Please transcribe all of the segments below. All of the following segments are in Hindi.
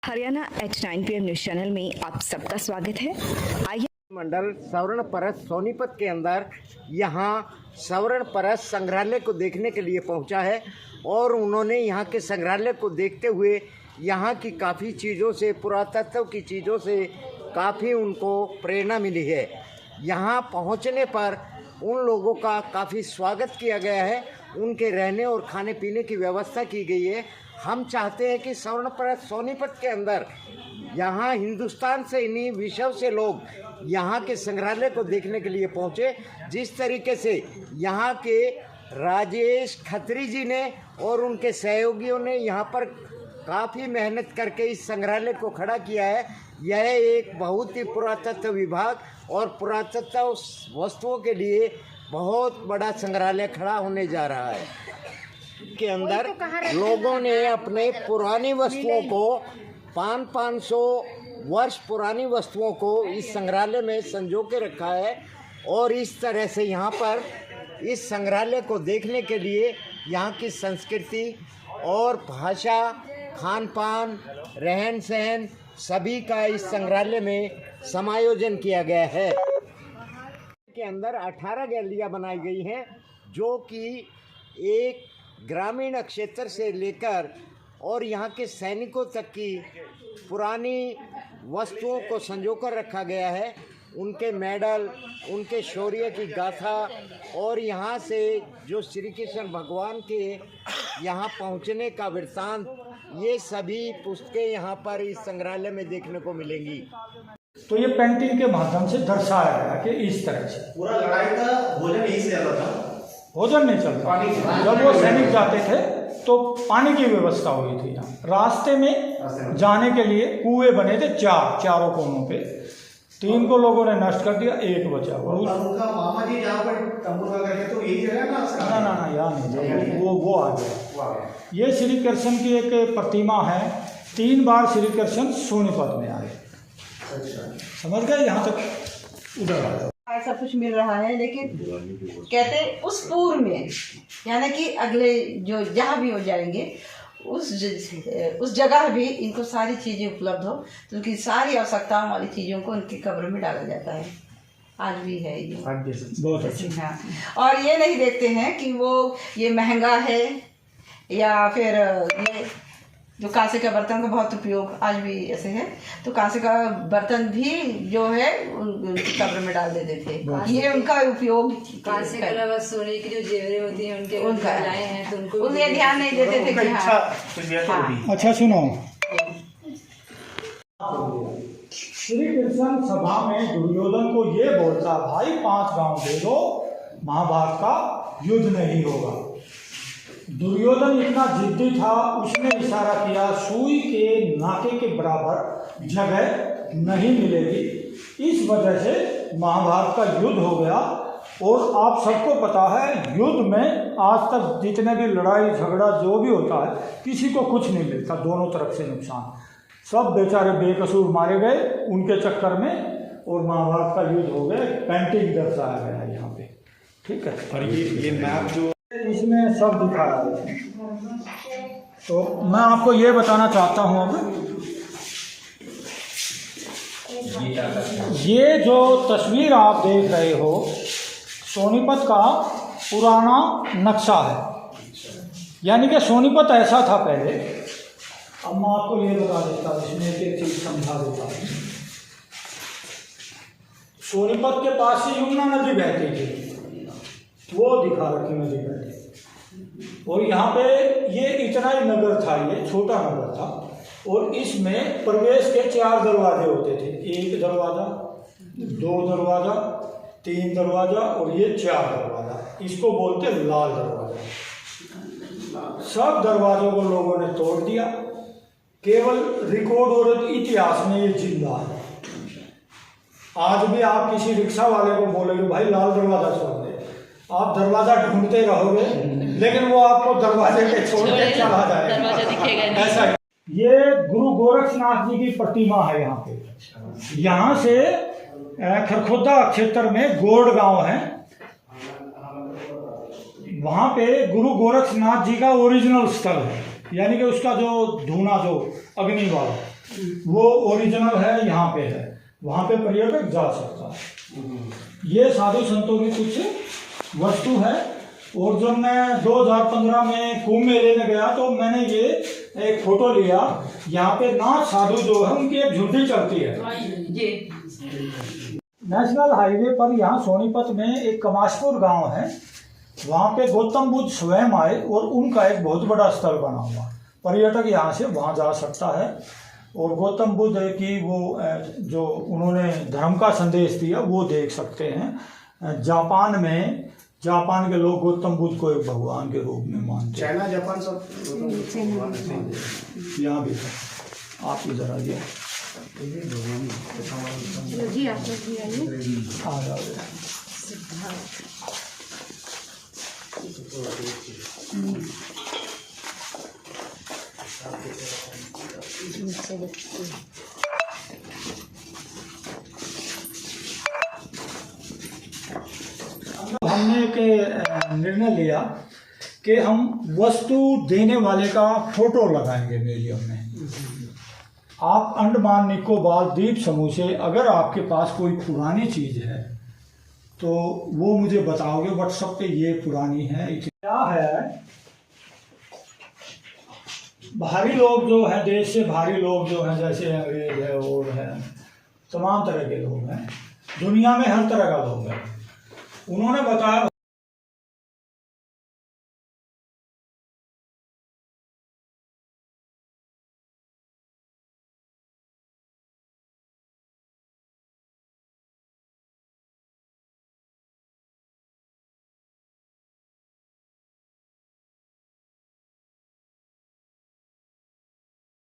Haryana H9 PM news channel में आप सबका स्वागत है। आइए मंडल स्वर्ण परस सोनीपत के अंदर यहाँ स्वर्ण परस संग्रहालय को देखने के लिए पहुँचा है और उन्होंने यहाँ के संग्रहालय को देखते हुए यहाँ की काफ़ी चीज़ों से, पुरातत्व की चीज़ों से काफ़ी उनको प्रेरणा मिली है। यहाँ पहुँचने पर उन लोगों का काफ़ी स्वागत किया गया है, उनके रहने और खाने पीने की व्यवस्था की गई है। हम चाहते हैं कि स्वर्ण परस सोनीपत के अंदर यहाँ हिंदुस्तान से नहीं विश्व से लोग यहाँ के संग्रहालय को देखने के लिए पहुँचे। जिस तरीके से यहाँ के राजेश खत्री जी ने और उनके सहयोगियों ने यहाँ पर काफ़ी मेहनत करके इस संग्रहालय को खड़ा किया है। यह एक बहुत ही पुरातत्व विभाग और पुरातत्व वस्तुओं के लिए बहुत बड़ा संग्रहालय खड़ा होने जा रहा है। के अंदर लोगों ने अपने पुरानी वस्तुओं को 500 वर्ष पुरानी वस्तुओं को इस संग्रहालय में संजो के रखा है और इस तरह से यहाँ पर इस संग्रहालय को देखने के लिए यहाँ की संस्कृति और भाषा, खान पान, रहन सहन सभी का इस संग्रहालय में समायोजन किया गया है। के अंदर 18 गैलरियाँ बनाई गई हैं जो कि एक ग्रामीण क्षेत्र से लेकर और यहाँ के सैनिकों तक की पुरानी वस्तुओं को संजोकर रखा गया है। उनके मेडल, उनके शौर्य की गाथा और यहाँ से जो श्री कृष्ण भगवान के यहाँ पहुँचने का वृत्तांत, ये सभी पुस्तकें यहाँ पर इस संग्रहालय में देखने को मिलेंगी। तो ये पेंटिंग के माध्यम से दर्शाया गया कि इस तरह से पूरा लड़ाई का भोजन यहीं से आता था। भोजन नहीं चलता। जब वो सैनिक जाते थे तो पानी की व्यवस्था हुई थी। यहाँ रास्ते में जाने के लिए कुएं बने थे चारों कोनों पे। 3 को लोगों ने नष्ट कर दिया, 1 बचा। उनका मामा जी जहाँ पर तंबू लगा गए तो यही जगह ना? ना यहाँ नहीं, वो आ गया। ये श्री कृष्ण की एक प्रतिमा है। 3 बार श्री कृष्ण सोनीपत में आए। समझ गए? यहाँ तक उधर आ जाओ। ऐसा कुछ मिल रहा है, लेकिन कहते उस पूर्व में यानी कि अगले जो जहाँ भी हो जाएंगे उस जगह भी इनको सारी चीज़ें उपलब्ध हो, तो उनकी सारी आवश्यकताओं वाली चीज़ों को उनकी कब्र में डाला जाता है। आज भी है ये बहुत अच्छी। हाँ, और ये नहीं देखते हैं कि वो ये महंगा है या फिर ये जो कांसे का बर्तन का बहुत उपयोग आज भी ऐसे है, तो कांसे का बर्तन भी जो है उनकी कब्र में डाल देते थे। ये उनका उपयोग। कांसे के अलावा सोने की जो जेवरें होती हैं उनके लाए हैं, तो उनको उन्हें ध्यान नहीं देते थे कि हाँ। अच्छा सुनो, श्री कृष्ण सभा में दुर्योधन को ये बोलता, भाई 5 गांव दे दो, महाभारत का युद्ध नहीं होगा। दुर्योधन इतना जिद्दी था, उसने इशारा किया सुई के नाके के बराबर जगह नहीं मिलेगी। इस वजह से महाभारत का युद्ध हो गया। और आप सबको पता है युद्ध में आज तक जितने भी लड़ाई झगड़ा जो भी होता है किसी को कुछ नहीं मिलता, दोनों तरफ से नुकसान। सब बेचारे बेकसूर मारे गए उनके चक्कर में और महाभारत का युद्ध हो गया। पेंटिंग दर्शाया गया है यहाँ पे, ठीक है। और ये मैप जो इसमें सब दिखाया है, तो मैं आपको ये बताना चाहता हूँ अब ये जो तस्वीर आप देख रहे हो सोनीपत का पुराना नक्शा है। यानी कि सोनीपत ऐसा था पहले। अब मैं आपको ये बता देता हूँ, इसमें एक चीज समझा देता हूँ। सोनीपत के पास से यमुना नदी बहती थी, वो दिखा रखी नदी बहती। और यहाँ पे ये इतना ही नगर था, ये छोटा नगर था और इसमें प्रवेश के 4 दरवाजे होते थे। 1 दरवाज़ा, 2 दरवाज़ा, 3 दरवाज़ा और ये 4 दरवाज़ा। इसको बोलते लाल दरवाज़ा। सब दरवाज़ों को लोगों ने तोड़ दिया। केवल रिकॉर्ड और इतिहास में ये जिंदा है। आज भी आप किसी रिक्शा वाले को बोलेंगे भाई लाल दरवाज़ा छोड़ दे, आप दरवाज़ा ढूंढते रहोगे लेकिन वो आपको दरवाजे पे छोड़ के चला जाएगा। ऐसा ये गुरु गोरक्षनाथ जी की प्रतिमा है यहाँ पे। यहाँ से खरखोदा क्षेत्र में गोड़ गांव है, वहाँ पे गुरु गोरक्षनाथ जी का ओरिजिनल स्थल है। यानी कि उसका जो धूना जो अग्नि वाला वो ओरिजिनल है, यहाँ पे है, वहाँ पे पर्यटक जा सकता है। ये साधु संतों की कुछ वस्तु है। और जब मैं 2015 में कुंभ मेले में गया तो मैंने ये एक फोटो लिया। यहाँ पे नाथ साधु जो है उनकी एक झुंडी चलती है। नेशनल हाईवे पर यहाँ सोनीपत में एक कमाशपुर गांव है, वहाँ पे गौतम बुद्ध स्वयं आए और उनका एक बहुत बड़ा स्थल बना हुआ, पर्यटक यहाँ से वहाँ जा सकता है। और गौतम बुद्ध की वो जो उन्होंने धर्म का संदेश दिया वो देख सकते हैं। जापान के लोग गौतम बुद्ध को एक भगवान के रूप में मानते हैं। चाइना जापान सब यहाँ भी है, आप इधर आइए। आ जाओ। हमने एक निर्णय लिया कि हम वस्तु देने वाले का फोटो लगाएंगे म्यूजियम में। आप अंडमान निकोबार द्वीप समूह से अगर आपके पास कोई पुरानी चीज है तो वो मुझे बताओगे व्हाट्सएप पे, ये पुरानी है। क्या है, बाहरी लोग जो हैं, देश से बाहरी लोग जो हैं, जैसे अंग्रेज है और है, तमाम तरह के लोग हैं, दुनिया में हर तरह का लोग है। उन्होंने बताया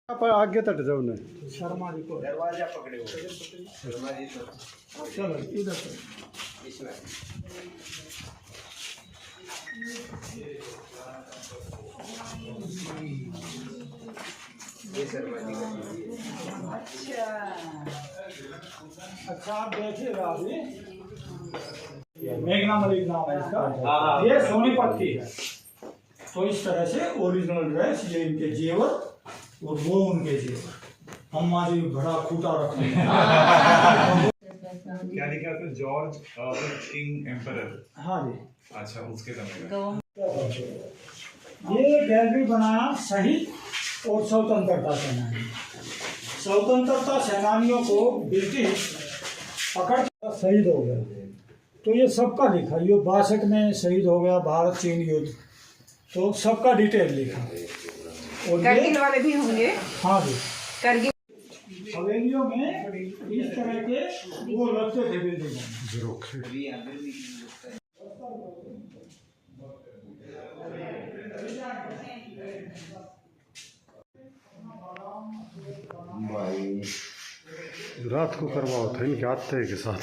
पर आगे तट जाओ ना। शर्मा जी को दरवाजा पकड़े हो। चलो इधर से। अच्छा आप देखिएगा अभी, मेघना मलिक नाम है इसका, ये सोनीपत की है। तो इस तरह से ओरिजिनल ड्रेस, ये इनके जेवर और वो उनके जेवर। अम्मा जी बड़ा खूटा रखते हैं। क्या लिखा था? George king emperor. हाँ जी। अच्छा, उसके समय का। ये गैलरी बनाया शहीद और स्वतंत्रता सेनानी। स्वतंत्रता सेनानियों को ब्रिटिश पकड़ शहीद हो गया, तो ये सबका लिखा। ये 62 में शहीद हो गया, भारत चीन युद्ध, तो सबका डिटेल लिखा। और करगिल वाले भी होंगे। हाँ जी, करगिल हवेलियों में इस तरह के वो लगते थे बिल्डिंग। रात को करवाओ था इनके आते के साथ,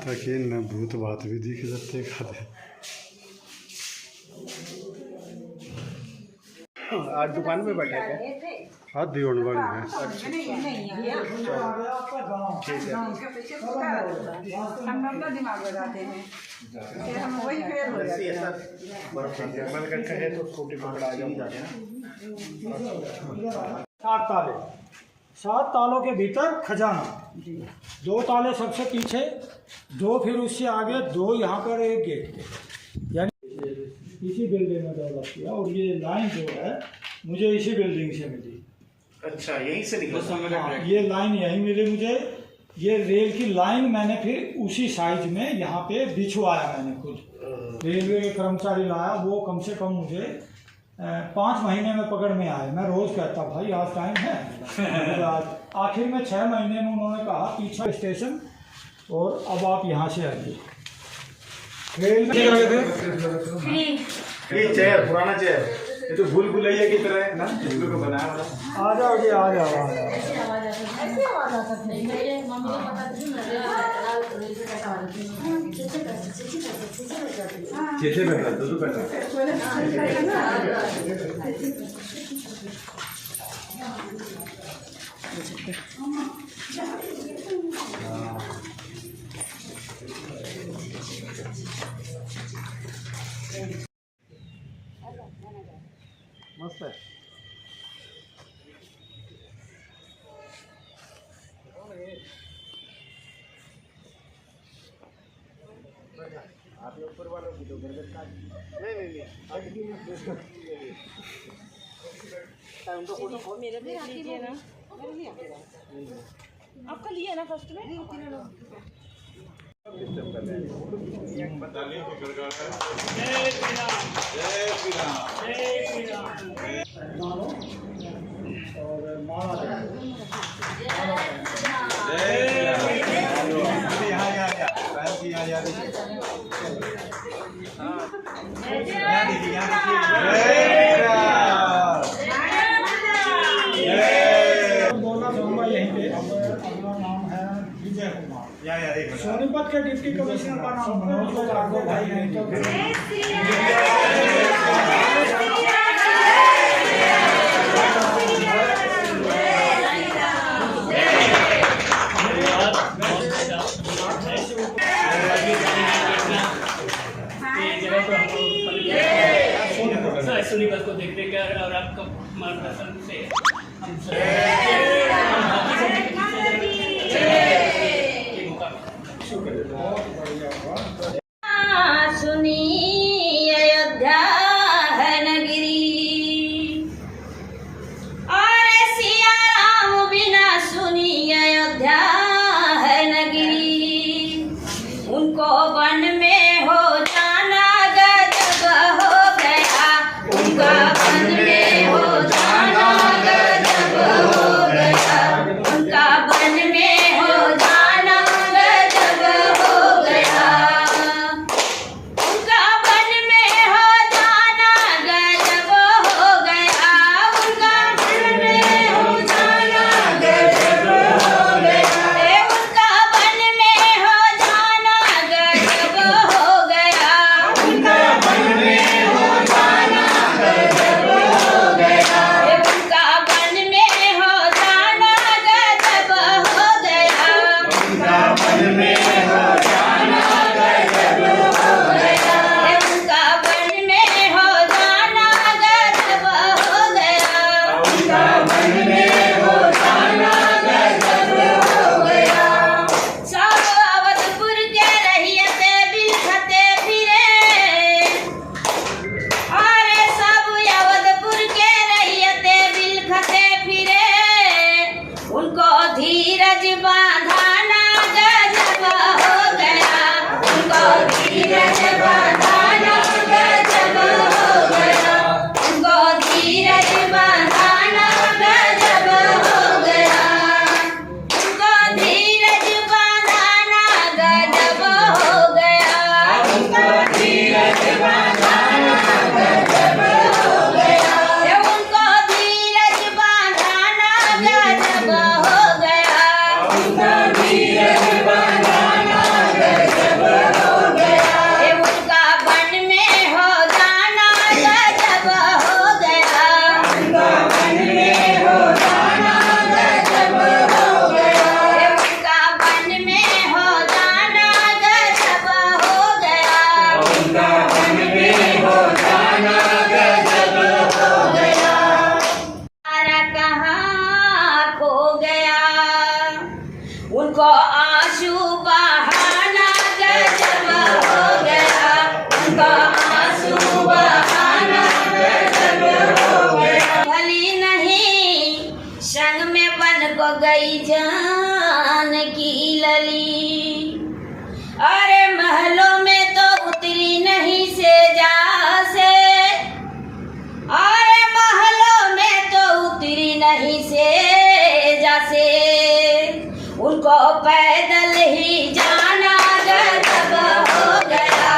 ताकि इन भूत बात भी दिख जाते खाते। आज दुकान पे बैठे थे। हाथ दियोन बन है। दिमाग लगाते हैं, फिर हम वही फेल हो जाते हैं। जंगल का है तो छोटे पकड़ा जाते हैं। 7 ताले, 7 तालों के भीतर खजाना। 2 ताले सबसे पीछे, 2 फिर उससे आगे, 2 यहाँ पर, एक गेट पे। यानी इसी बिल्डिंग में डेवलप किया। और ये लाइन जो है मुझे इसी बिल्डिंग से मिली। अच्छा, यहीं से निकला। हाँ, ये लाइन यहीं मिली मुझे। ये रेल की लाइन मैंने फिर उसी साइज में यहाँ पे बिछवाया मैंने खुद। रेलवे के कर्मचारी लाया, वो कम से कम मुझे 5 महीने में पकड़ में आए। मैं रोज कहता भाई आज टाइम है। आखिर में 6 महीने में उन्होंने कहा पीछा स्टेशन, और अब आप यहाँ से आइए। रेल ये चेयर, पुराना चेयर, ये तो भूल भुलैया की तरह है ना, इसको को बनाया वाला। आ जाओ जी, आ जाओ। कैसे बैठा? दो बैठा। मस्त है। ऊपर वालों की तो गर्दन काट नहीं उनको फोटो मेरे भी लीजिए ना, आपका लिया ना फर्स्ट में। बतालिए कि सरकार जय श्री राम जय श्री राम जय श्री राम और माला यहाँ देखिए बोलना चाहूँगा यहीं पे। अपना नाम है विजय कुमार। सोनीपत के डिप्टी कमिश्नर का नाम मनोज राघव भाई है। सोनीपत को देखते कर और आपका मार्गदर्शन से हम सुनी अयोध्या है नगरी और सिया राम बिना सुनी अयोध्या है नगरी उनको वन में हो जाना गजब हो गया उनका वन में हो जाना गजब हो गया उनका वन में हो जाना गजब हो गया उनका वन में हो जाना गजब हो गया उनका वन में हो जाना गजब हो गया उनका वन में हो जाना गजब हो गया उनका वन में हो जाना गजब हो गया उनका वन में हो जाना गजब हो गया उनका वन में हो जाना गजब हो गया उनका वन में हो जाना गजब हो गया उनका वन में हो जाना गजब हो गया सब अवधपुर के रहियते बिलखते फिरे अरे सब अवधपुर के रहियते बिलखते फिरे उनको धीरज बांधाना गजब हो गया उनको धीरज बांधाना गजब हो गया उनको धीरज बांधाना गजब हो गया उनको धीरज बांधाना गजब हो गया उनको धीरज बांधाना गजब हो गया उनको धीरज बांधाना गजब हो गया उनको धीरज बांधाना गजब हो गया उनका वन में हो जाना गजब हो गया उनका वन में हो जाना गजब हो गया उनका वन में हो जाना गजब हो गया उनका वन में हो जाना गजब हो गया सारा कहाँ खो गया उनको आंसू बहाना गजब हो गया उनका आंसू बहाना गजब हो गया भली नहीं संग में बन को गई जान की लली अरे महलों में तो उतरी नहीं से जा से अरे महलों में तो उतरी नहीं से जैसे उनको पैदल ही जाना गजब हो गया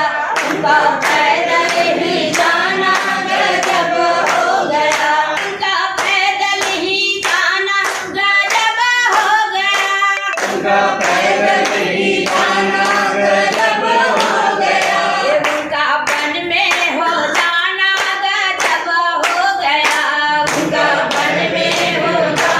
उनको पैदल ही जाना गजब हो गया उनका पैदल ही जाना गजब हो गया उनका पैदल ही जाना गजब हो गया उनका वन में हो जाना गजब हो गया उनका वन में हो जाना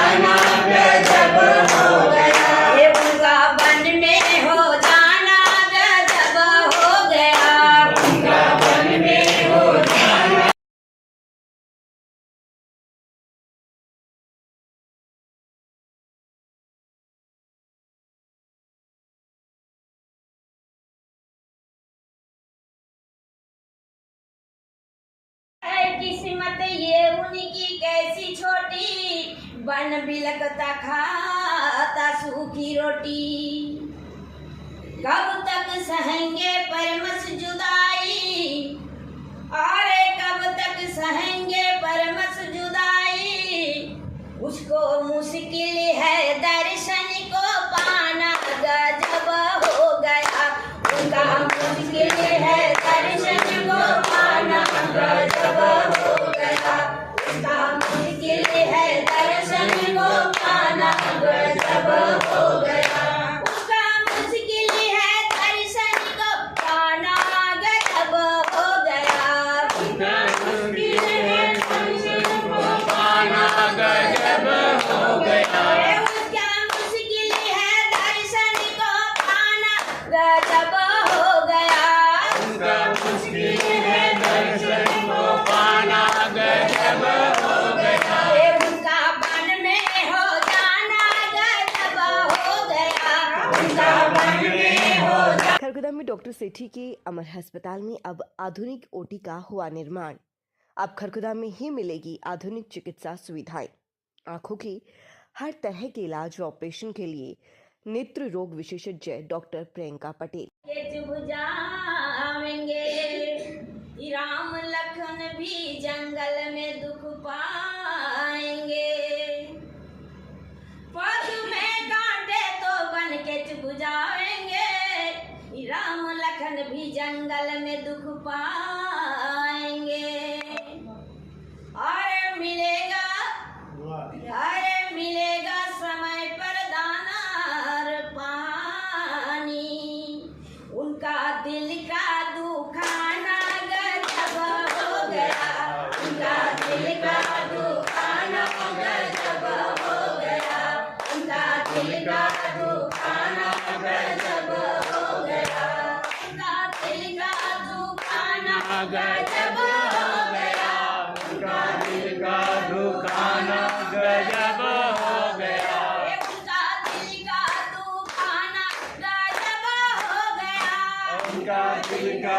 किस्मत ये उनकी कैसी छोटी, बन बिलकता खाता सूखी रोटी। कब तक सहेंगे परमस जुदाई, अरे कब तक सहेंगे परमस जुदाई। उसको मुश्किल है दर्शन को पाना, गजब हो गया उनका। मुश्किल है दर्शन को पाना, गजब हो गया उनका। मुश्किल है दर्शन को पाना, गजब हो गया उसका। मुश्किल है दर्शन को पाना, गजब हो गया उसका। मुश्किल है दर्शन को पाना, गजब हो गया उसका। मुश्किल है दर्शन को पाना, गजब हो गया उसका। मुश्किल है दर्शन को पाना, गजब हो गया उनका। वन में हो जाना, गजब हो गया उनका। वन में हो जाना। खरगोदा में डॉक्टर सेठी के अमर अस्पताल में अब आधुनिक ओटी का हुआ निर्माण। अब खरगोदा में ही मिलेगी आधुनिक चिकित्सा सुविधाएं। आंखों की हर तरह के इलाज व ऑपरेशन के लिए नेत्र रोग विशेषज्ञ डॉक्टर प्रियंका पटेल। के बुझावेंगे, राम लखन भी जंगल में दुख पाएंगे। पग में कांटे तो बन के बुझावेंगे, राम लखन भी जंगल में दुख पाएंगे। अरे मिलेगा, अरे मिलेगा समय पर दाना और पानी। उनका दिल का दुखाना गजब हो गया उनका। दिल का दुखाना गजब हो गया उनका। दिल का दुखाना गजब हो गया उनका। दिल का दुखाना गजब हो गया उनका। दिल का दुखाना गजब हो गया उनका। दिल का दुखाना गजब हो गया उनका। दिल का